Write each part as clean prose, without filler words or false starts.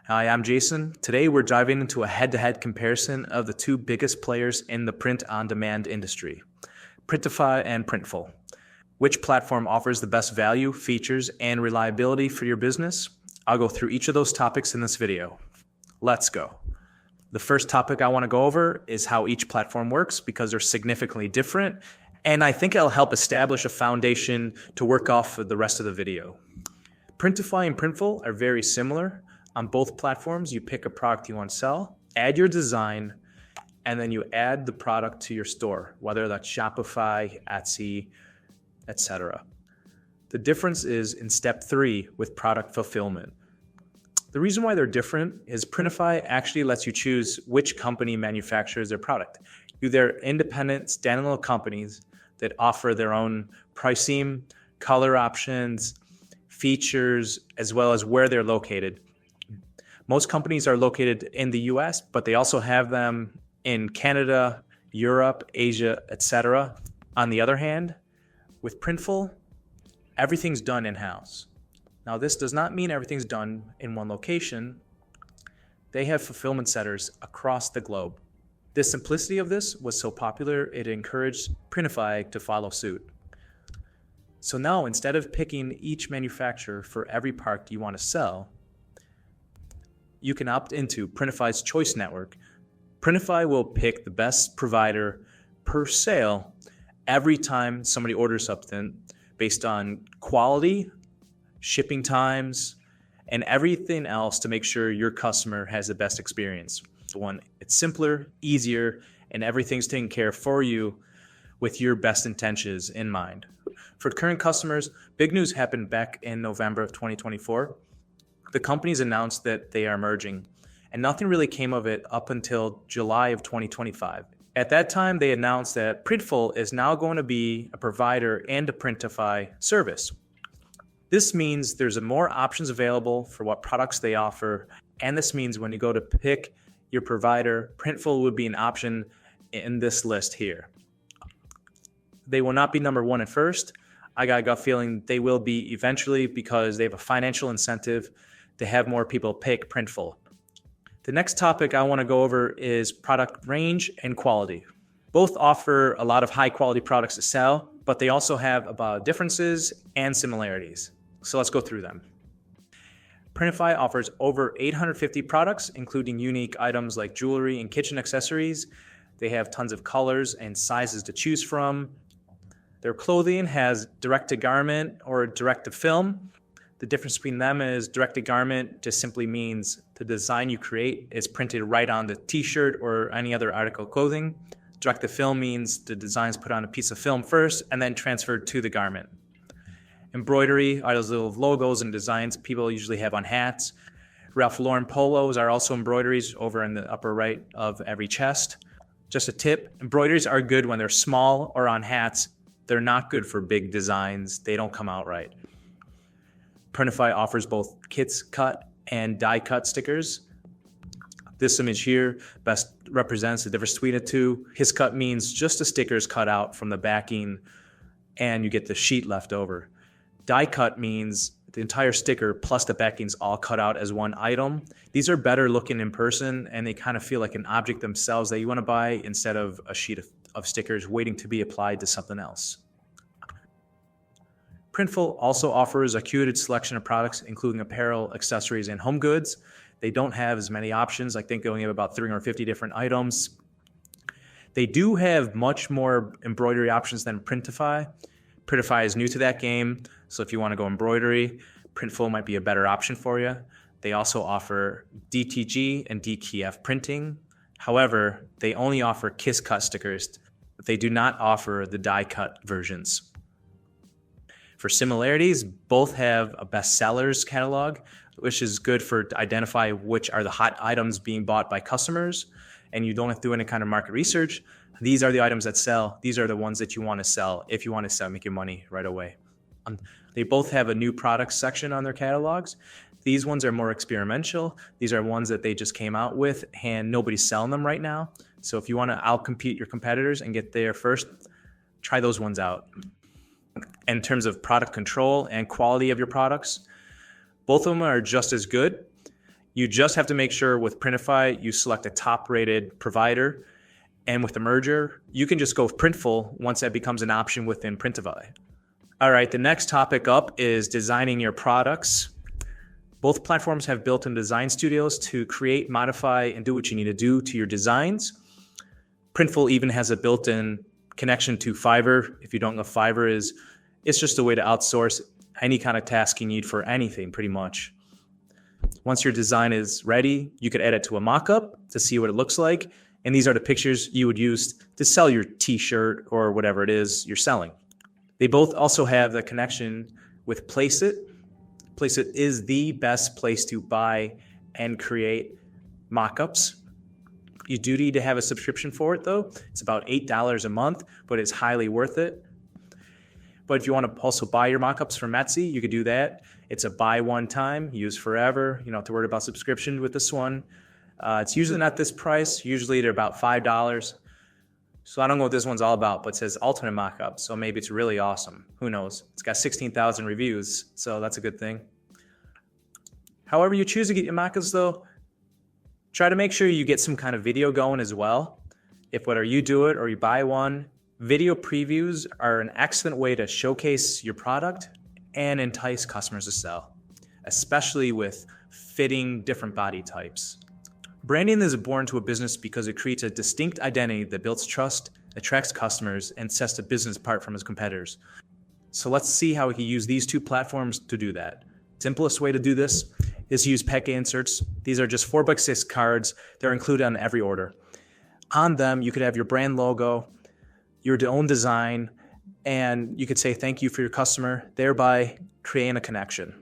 Hi, I'm Jason. Today we're diving into a head-to-head comparison of the two biggest players in the print-on-demand industry, Printify and Printful. Which platform offers the best value, features, and reliability for your business? I'll go through each of those topics in this video. Let's go. The first topic I want to go over is how each platform works because they're significantly different, and I think it'll help establish a foundation to work off for the rest of the video. Printify and Printful are very similar. On both platforms, you pick a product you want to sell, add your design, and then you add the product to your store, whether that's Shopify, Etsy, etc. The difference is in step 3 with product fulfillment. The reason why they're different is Printify actually lets you choose which company manufactures their product. They're independent, standalone companies that offer their own pricing, color options, features, as well as where they're located. Most companies are located in the US, but they also have them in Canada, Europe, Asia, etc. On the other hand, with Printful, everything's done in-house. Now, this does not mean everything's done in one location. They have fulfillment centers across the globe. The simplicity of this was so popular, it encouraged Printify to follow suit. So now, instead of picking each manufacturer for every part you want to sell, you can opt into Printify's Choice Network. Printify will pick the best provider per sale every time somebody orders something based on quality, shipping times, and everything else to make sure your customer has the best experience. It's simpler, easier, and everything's taken care of for you with your best intentions in mind. For current customers, big news happened back in November of 2024. The companies announced that they are merging, and nothing really came of it up until July of 2025. At that time, they announced that Printful is now going to be a provider and a Printify service. This means there's more options available for what products they offer, and this means when you go to pick your provider, Printful would be an option in this list here. They will not be number one at first. I got a gut feeling they will be eventually because they have a financial incentive to have more people pick Printful. The next topic I want to go over is product range and quality. Both offer a lot of high quality products to sell, but they also have about differences and similarities. So let's go through them. Printify offers over 850 products, including unique items like jewelry and kitchen accessories. They have tons of colors and sizes to choose from. Their clothing has direct-to-garment or direct-to-film. The difference between them is direct-to-garment just simply means the design you create is printed right on the t-shirt or any other article of clothing. Direct-to-film means the design is put on a piece of film first and then transferred to the garment. Embroidery are those little logos and designs people usually have on hats. Ralph Lauren polos are also embroideries over in the upper right of every chest. Just a tip, embroideries are good when they're small or on hats. They're not good for big designs. They don't come out right. Printify offers both kits cut and die cut stickers. This image here best represents the difference between the two. His cut means just the stickers cut out from the backing and you get the sheet left over. Die cut means the entire sticker plus the backing's all cut out as one item. These are better looking in person and they kind of feel like an object themselves that you want to buy instead of a sheet of stickers waiting to be applied to something else. Printful also offers a curated selection of products, including apparel, accessories, and home goods. They don't have as many options. I think they only have about 350 different items. They do have much more embroidery options than Printify. Printify is new to that game, so if you want to go embroidery, Printful might be a better option for you. They also offer DTG and DTF printing. However, they only offer kiss cut stickers. They do not offer the die cut versions. For similarities, both have a bestsellers catalog, which is good to identify which are the hot items being bought by customers, and you don't have to do any kind of market research. These are the items that sell. These are the ones that you want to sell if you want to sell, make your money right away. They both have a new products section on their catalogs. These ones are more experimental. These are ones that they just came out with and nobody's selling them right now. So if you want to outcompete your competitors and get there first, try those ones out. In terms of product control and quality of your products, both of them are just as good. You just have to make sure with Printify, you select a top-rated provider. And with the merger, you can just go with Printful once that becomes an option within Printify. All right, the next topic up is designing your products. Both platforms have built-in design studios to create, modify, and do what you need to do to your designs. Printful even has a built-in connection to Fiverr. If you don't know what Fiverr is, it's just a way to outsource any kind of task you need for anything, pretty much. Once your design is ready, you could add it to a mock-up to see what it looks like. And these are the pictures you would use to sell your t-shirt or whatever it is you're selling. They both also have the connection with Placeit. Placeit is the best place to buy and create mock-ups. You do need to have a subscription for it, though. It's about $8 a month, but it's highly worth it. But if you want to also buy your mock-ups from Etsy, you could do that. It's a buy one time, use forever. You don't have to worry about subscription with this one. It's usually not this price. Usually they're about $5. So I don't know what this one's all about, but it says alternate mock-up. So maybe it's really awesome. Who knows? It's got 16,000 reviews, so that's a good thing. However you choose to get your mock-ups, though, try to make sure you get some kind of video going as well. If whether you do it or you buy one, video previews are an excellent way to showcase your product and entice customers to sell, especially with fitting different body types. Branding is born to a business because it creates a distinct identity that builds trust, attracts customers, and sets the business apart from its competitors. So let's see how we can use these two platforms to do that. Simplest way to do this is to use packet inserts. These are just 4x6 cards. They're included on every order. On them, you could have your brand logo, your own design, and you could say thank you for your customer, thereby creating a connection.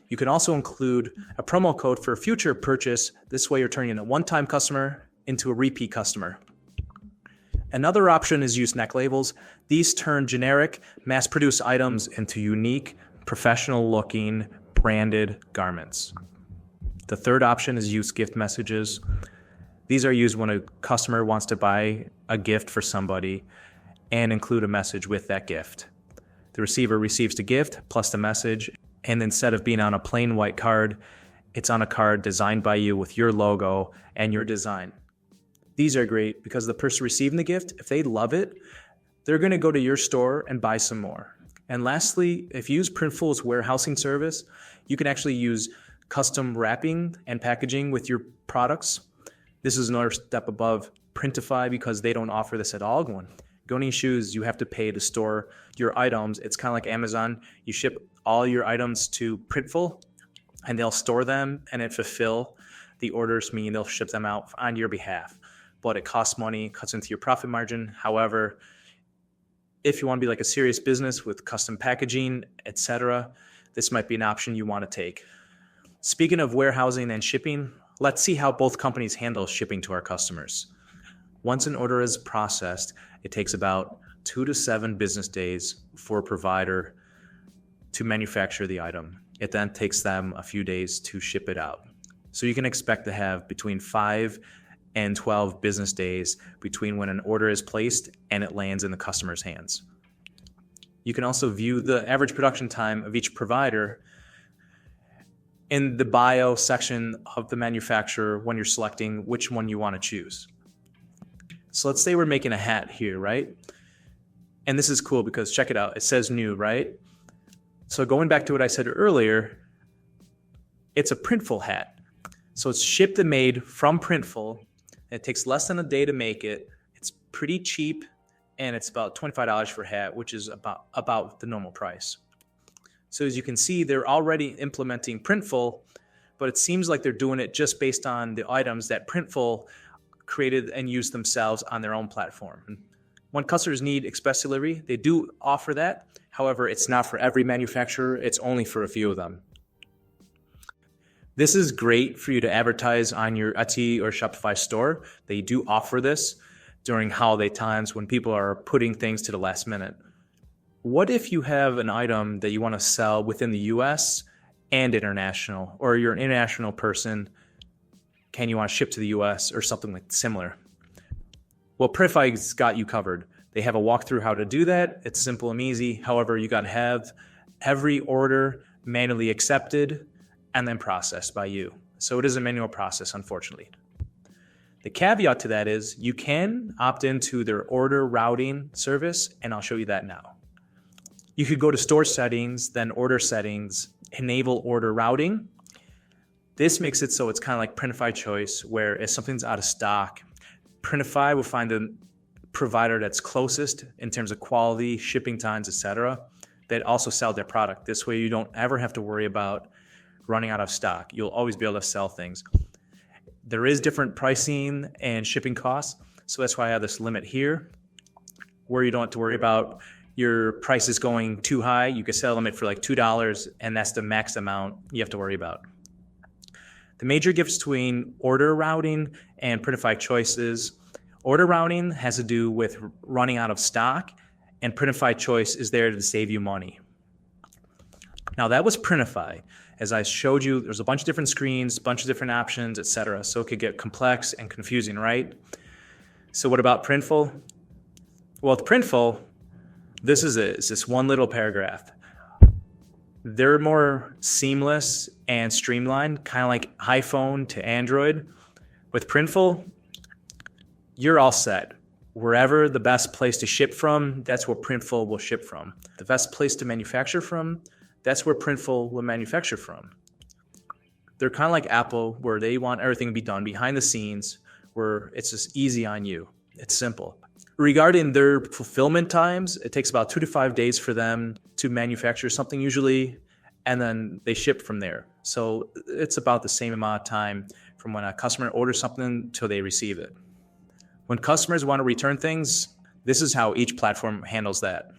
You can also include a promo code for a future purchase. This way you're turning a one-time customer into a repeat customer. Another option is use neck labels. These turn generic, mass-produced items into unique, professional-looking, branded garments. The third option is use gift messages. These are used when a customer wants to buy a gift for somebody and include a message with that gift. The receiver receives the gift plus the message, and instead of being on a plain white card, it's on a card designed by you with your logo and your design. These are great because the person receiving the gift, if they love it, they're going to go to your store and buy some more. And lastly, if you use Printful's warehousing service, you can actually use custom wrapping and packaging with your products. This is another step above Printify because they don't offer this at all. Going shoes, you have to pay to store your items. It's kind of like Amazon. You ship all your items to Printful, and they'll store them and then fulfill the orders, meaning they'll ship them out on your behalf. But it costs money, cuts into your profit margin. However, if you want to be like a serious business with custom packaging, etc., this might be an option you want to take. Speaking of warehousing and shipping, let's see how both companies handle shipping to our customers. Once an order is processed, it takes about 2 to 7 business days for a provider to manufacture the item. It then takes them a few days to ship it out. So you can expect to have between 5 and 12 business days between when an order is placed and it lands in the customer's hands. You can also view the average production time of each provider in the bio section of the manufacturer when you're selecting which one you want to choose. So let's say we're making a hat here, right? And this is cool because check it out. It says new, right? So going back to what I said earlier, it's a Printful hat. So it's shipped and made from Printful. It takes less than a day to make it. It's pretty cheap, and it's about $25 for a hat, which is about the normal price. So as you can see, they're already implementing Printful, but it seems like they're doing it just based on the items that Printful created and used themselves on their own platform. When customers need express delivery, they do offer that. However, it's not for every manufacturer. It's only for a few of them. This is great for you to advertise on your Etsy or Shopify store. They do offer this during holiday times when people are putting things to the last minute. What if you have an item that you want to sell within the US and international, or you're an international person, can you want to ship to the US or something like similar? Well, Printify's got you covered. They have a walkthrough how to do that. It's simple and easy. However, you got to have every order manually accepted and then processed by you. So it is a manual process, unfortunately. The caveat to that is you can opt into their order routing service, and I'll show you that now. You could go to store settings, then order settings, enable order routing. This makes it so it's kind of like Printify choice, where if something's out of stock, Printify will find the provider that's closest in terms of quality, shipping times, etc., that also sell their product. This way you don't ever have to worry about running out of stock. You'll always be able to sell things. There is different pricing and shipping costs, so that's why I have this limit here, where you don't have to worry about your price is going too high. You can set a limit for like $2, and that's the max amount you have to worry about. The major difference between order routing and Printify choices: order routing has to do with running out of stock, and Printify choice is there to save you money. Now that was Printify. As I showed you, there's a bunch of different screens, a bunch of different options, etc. So it could get complex and confusing, right? So what about Printful? Well, with Printful, this is it. It's this one little paragraph. They're more seamless and streamlined, kind of like iPhone to Android. With Printful, you're all set. Wherever the best place to ship from, that's where Printful will ship from. The best place to manufacture from, that's where Printful will manufacture from. They're kind of like Apple, where they want everything to be done behind the scenes, where it's just easy on you. It's simple. Regarding their fulfillment times, it takes about 2 to 5 days for them to manufacture something usually, and then they ship from there. So it's about the same amount of time from when a customer orders something till they receive it. When customers want to return things, this is how each platform handles that.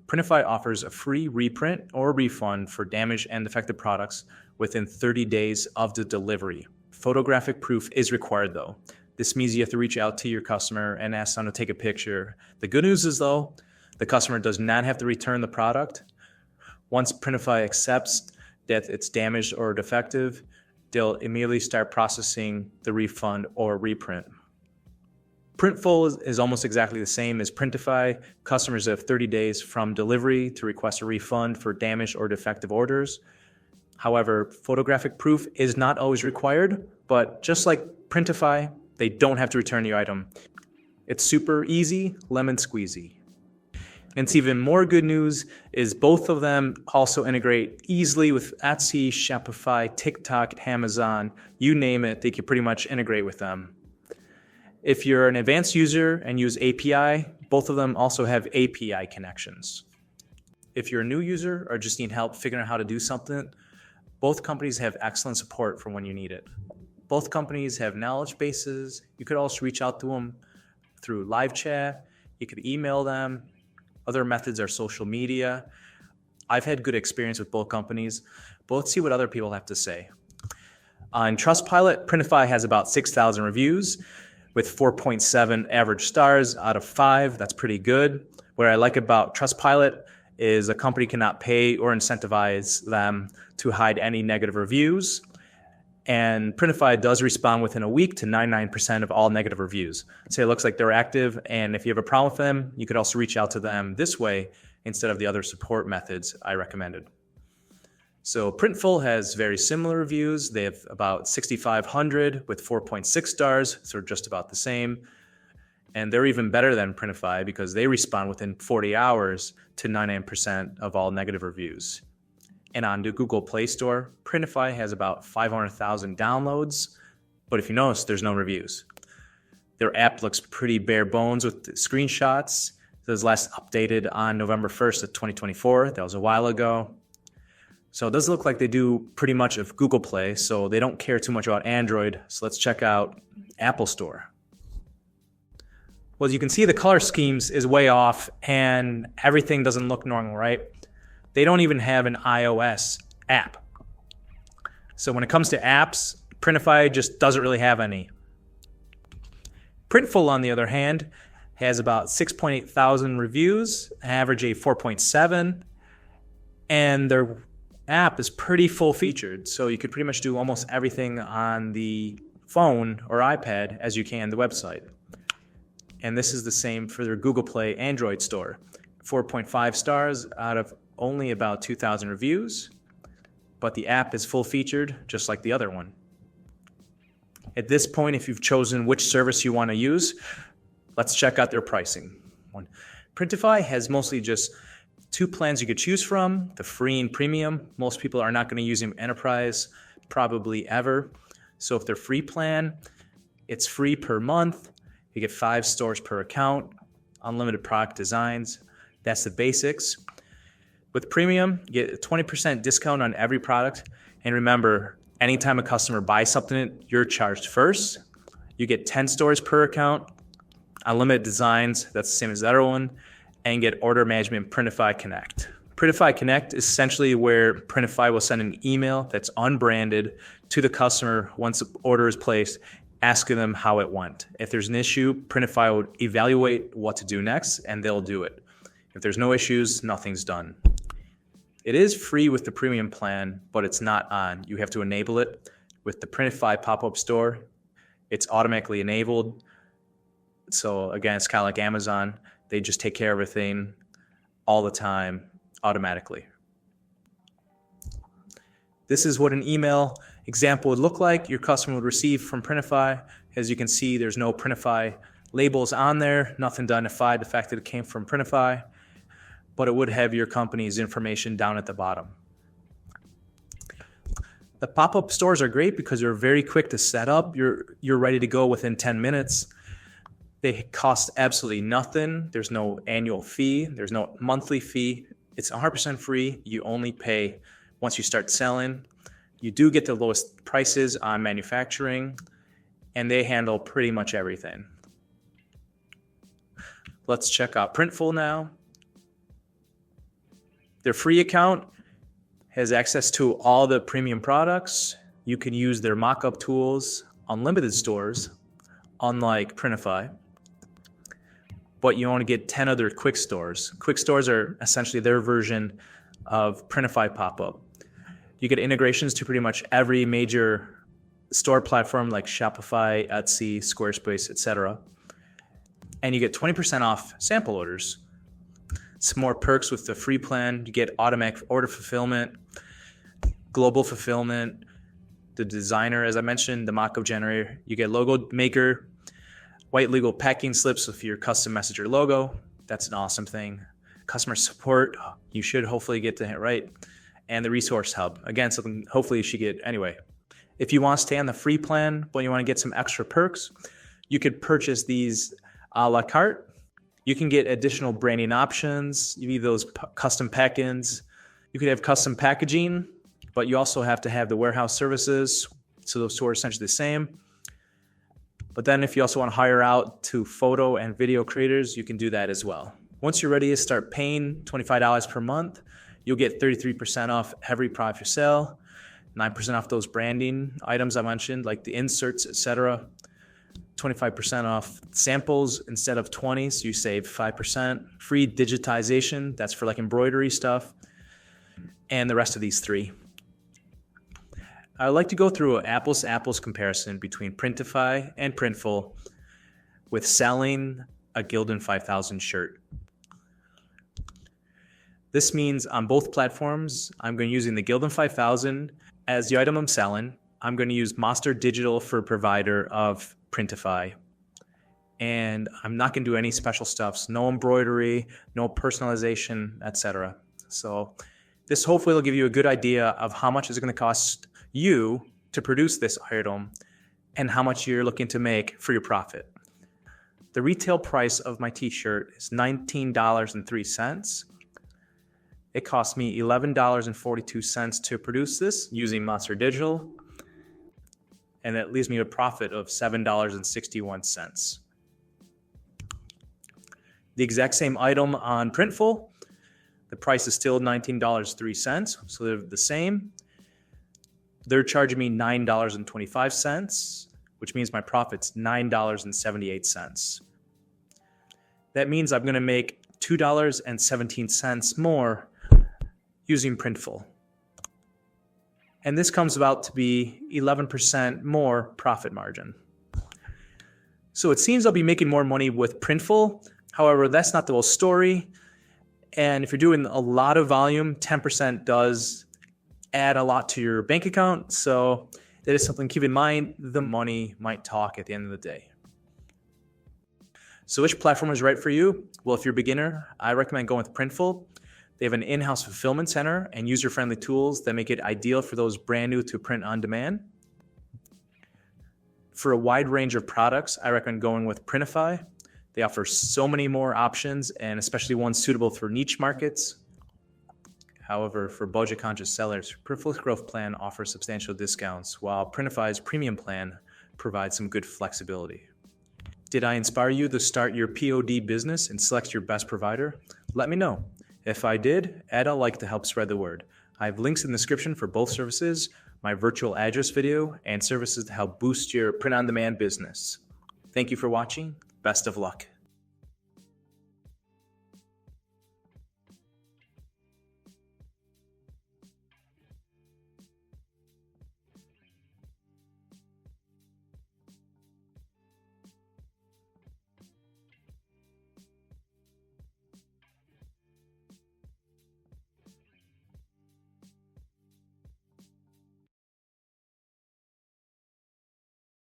Printify offers a free reprint or refund for damaged and defective products within 30 days of the delivery. Photographic proof is required though. This means you have to reach out to your customer and ask them to take a picture. The good news is though, the customer does not have to return the product. Once Printify accepts that it's damaged or defective, they'll immediately start processing the refund or reprint. Printful is almost exactly the same as Printify. Customers have 30 days from delivery to request a refund for damaged or defective orders. However, photographic proof is not always required, but just like Printify, they don't have to return your item. It's super easy, lemon squeezy. And it's even more good news is both of them also integrate easily with Etsy, Shopify, TikTok, Amazon, you name it, they can pretty much integrate with them. If you're an advanced user and use API, both of them also have API connections. If you're a new user or just need help figuring out how to do something, both companies have excellent support for when you need it. Both companies have knowledge bases. You could also reach out to them through live chat. You could email them. Other methods are social media. I've had good experience with both companies, but let's see what other people have to say. On Trustpilot, Printify has about 6,000 reviews with 4.7 average stars out of 5. That's pretty good. What I like about Trustpilot is a company cannot pay or incentivize them to hide any negative reviews. And Printify does respond within a week to 99% of all negative reviews. So it looks like they're active, and if you have a problem with them, you could also reach out to them this way instead of the other support methods I recommended. So Printful has very similar reviews. They have about 6,500 with 4.6 stars, so just about the same. And they're even better than Printify because they respond within 40 hours to 99% of all negative reviews. And on the Google Play Store, Printify has about 500,000 downloads, but if you notice, there's no reviews. Their app looks pretty bare bones with screenshots. It was last updated on November 1st of 2024. That was a while ago. So it does look like they do pretty much of Google Play, so they don't care too much about Android. So let's check out Apple Store. Well, as you can see, the color schemes is way off and everything doesn't look normal, right? They don't even have an iOS app. So when it comes to apps, Printify just doesn't really have any. Printful, on the other hand, has about 6.8 thousand reviews, average a 4.7, and their app is pretty full featured. So you could pretty much do almost everything on the phone or iPad as you can the website. And this is the same for their Google Play Android store. 4.5 stars out of only about 2,000 reviews, but the app is full featured just like the other one. At this point, if you've chosen which service you want to use, let's check out their pricing. Printify has mostly just 2 plans you could choose from, the free and premium. Most people are not going to use them enterprise, probably ever. So if their free plan, it's free per month. You get 5 stores per account, unlimited product designs. That's the basics. With premium, you get a 20% discount on every product. And remember, anytime a customer buys something, you're charged first. You get 10 stores per account, unlimited designs, that's the same as the other one, and get order management Printify Connect. Printify Connect is essentially where Printify will send an email that's unbranded to the customer once the order is placed, asking them how it went. If there's an issue, Printify will evaluate what to do next, and they'll do it. If there's no issues, nothing's done. It is free with the premium plan, but it's not on. You have to enable it. With the Printify pop-up store, it's automatically enabled. So again, it's kind of like Amazon. They just take care of everything all the time, automatically. This is what an email example would look like your customer would receive from Printify. As you can see, there's no Printify labels on there, nothing to identify the fact that it came from Printify, but it would have your company's information down at the bottom. The pop-up stores are great because they're very quick to set up. You're ready to go within 10 minutes. They cost absolutely nothing. There's no annual fee. There's no monthly fee. It's 100% free. You only pay once you start selling. You do get the lowest prices on manufacturing, and they handle pretty much everything. Let's check out Printful now. Their free account has access to all the premium products. You can use their mock-up tools, unlimited stores, unlike Printify. But you only get 10 other quick stores. Quick stores are essentially their version of Printify pop-up. You get integrations to pretty much every major store platform like Shopify, Etsy, Squarespace, etc. And you get 20% off sample orders. Some more perks with the free plan. You get automatic order fulfillment, global fulfillment, the designer, as I mentioned, the mock-up generator. You get logo maker, white legal packing slips with your custom messenger logo. That's an awesome thing. Customer support, you should hopefully get to it right. And the resource hub, again, something hopefully you should get anyway. If you want to stay on the free plan, but you want to get some extra perks, you could purchase these a la carte. You can get additional branding options. You need those custom pack-ins. You could have custom packaging, but you also have to have the warehouse services. So those two are essentially the same. But then if you also want to hire out to photo and video creators, you can do that as well. Once you're ready to start paying $25 per month, you'll get 33% off every product you sell, 9% off those branding items I mentioned, like the inserts, etc. 25% off samples instead of 20, so you save 5%. Free digitization, that's for like embroidery stuff, and the rest of these 3. I'd like to go through an apples-to-apples comparison between Printify and Printful with selling a Gildan 5000 shirt. This means on both platforms, I'm going to be using the Gildan 5000 as the item I'm selling. I'm going to use Monster Digital for provider of Printify. And I'm not going to do any special stuffs, no embroidery, no personalization, etc. So this hopefully will give you a good idea of how much it's going to cost you to produce this item and how much you're looking to make for your profit. The retail price of my t-shirt is $19.03. It cost me $11.42 to produce this using Monster Digital, and that leaves me a profit of $7.61. The exact same item on Printful, the price is still $19.03, so they're the same. They're charging me $9.25, which means my profit's $9.78. That means I'm going to make $2.17 more using Printful. And this comes about to be 11% more profit margin. So it seems I'll be making more money with Printful. However, that's not the whole story. And if you're doing a lot of volume, 10% does add a lot to your bank account. So that is something to keep in mind. The money might talk at the end of the day. So which platform is right for you? Well, if you're a beginner, I recommend going with Printful. They have an in-house fulfillment center and user-friendly tools that make it ideal for those brand new to print on demand. For a wide range of products, I recommend going with Printify. They offer so many more options, and especially ones suitable for niche markets. However, for budget-conscious sellers, Printful's growth plan offers substantial discounts, while Printify's premium plan provides some good flexibility. Did I inspire you to start your POD business and select your best provider? Let me know. If I did, add a like to help spread the word. I have links in the description for both services, my virtual address video, and services to help boost your print-on-demand business. Thank you for watching. Best of luck.